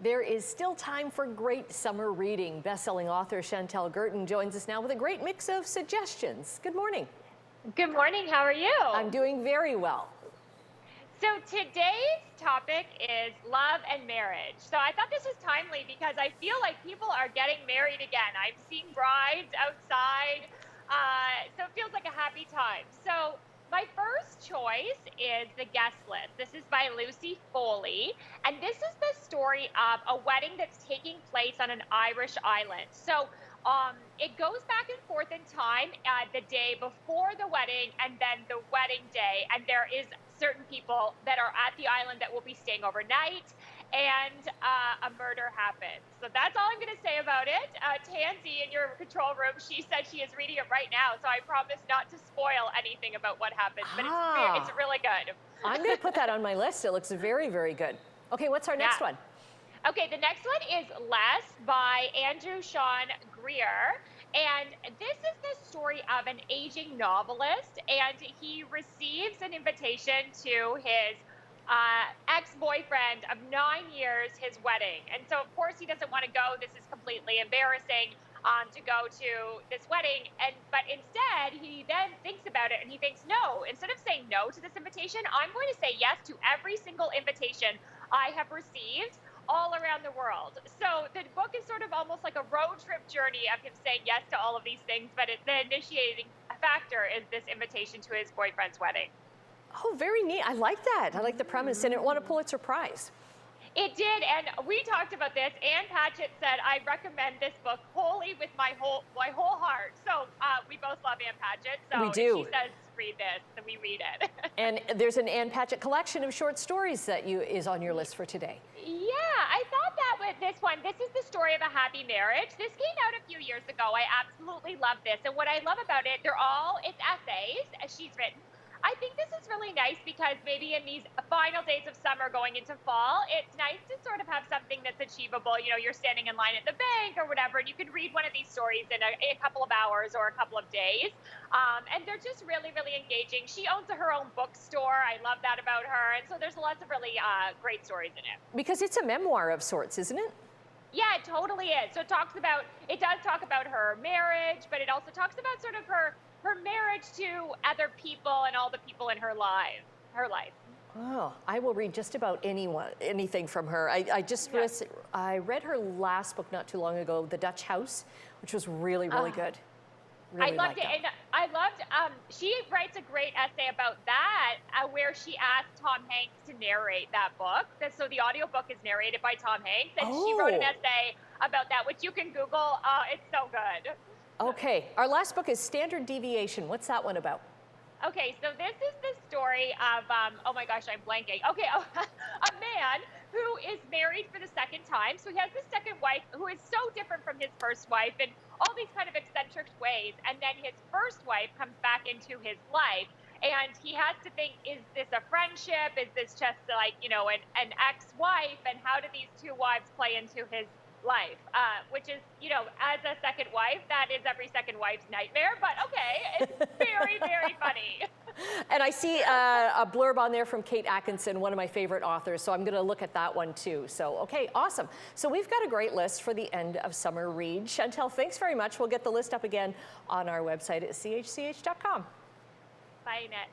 There is still time for great summer reading. Best-selling author Chantel Guertin joins us now with a great mix of suggestions. Good morning. Good morning, how are you? I'm doing very well. So today's topic is love and marriage. So I thought this was timely because I feel like people are getting married again. I'm seeing brides outside, so it feels like a happy time. So my first choice is The Guest List. This is by Lucy Foley, and this is the story of a wedding that's taking place on an Irish island. So it goes back and forth in time, the day before the wedding and then the wedding day. And there is certain people that are at the island that will be staying overnight, and a murder happens. So that's all I'm going to say about it. Tansy in your control room, she said she is reading it right now. So I promise not to spoil anything about what happens, but it's really good. I'm going to put that on my list. It looks very, very good. Okay, what's our next one? Okay, the next one is Less by Andrew Sean Greer. And this is the story of an aging novelist, and he receives an invitation to his ex-boyfriend of 9 years, his wedding. And so, of course, he doesn't want to go. This is completely embarrassing to go to this wedding. But instead, he then thinks about it, and he thinks, no, instead of saying no to this invitation, I'm going to say yes to every single invitation I have received all around the world. So the book is sort of almost like a road trip journey of him saying yes to all of these things, but the initiating factor is this invitation to his boyfriend's wedding. Oh, very neat. I like that. I like the premise, and it won a Pulitzer Prize. It did, and we talked about this. Anne Patchett said, I recommend this book wholly with my whole heart. So we both love Anne Patchett. So we do. She says, read this, and we read it. And there's an Anne Patchett collection of short stories that is on your list for today. Yeah, I thought that with this one, this is the story of a happy marriage. This came out a few years ago. I absolutely love this. And what I love about it, it's essays, as she's written. I think this is really nice because maybe in these final days of summer going into fall, it's nice to sort of have something that's achievable. You know, you're standing in line at the bank or whatever, and you can read one of these stories in a couple of hours or a couple of days. And they're just really, really engaging. She owns her own bookstore. I love that about her. And so there's lots of really great stories in it. Because it's a memoir of sorts, isn't it? Yeah, it totally is. So it does talk about her marriage, but it also talks about sort of her marriage to other people and all the people in her life. Oh, I will read just about anything from her. I read her last book not too long ago, The Dutch House, which was really, really good. Really I loved it, and I loved. She writes a great essay about that, where she asked Tom Hanks to narrate that book. So the audiobook is narrated by Tom Hanks, and she wrote an essay about that, which you can Google. It's so good. Okay, our last book is Standard Deviation. What's that one about? Okay, so this is the story of, oh my gosh, I'm blanking. Okay, a man who is married for the second time. So he has this second wife who is so different from his first wife in all these kind of eccentric ways. And then his first wife comes back into his life. And he has to think, is this a friendship? Is this just like, an ex-wife? And how do these two wives play into his life, which is, as a second wife, that is every second wife's nightmare, but okay, it's very, very funny. And I see a blurb on there from Kate Atkinson, one of my favorite authors, so I'm going to look at that one too. So, okay, awesome. So we've got a great list for the end of summer read. Chantel, thanks very much. We'll get the list up again on our website at chch.com. Bye, Annette.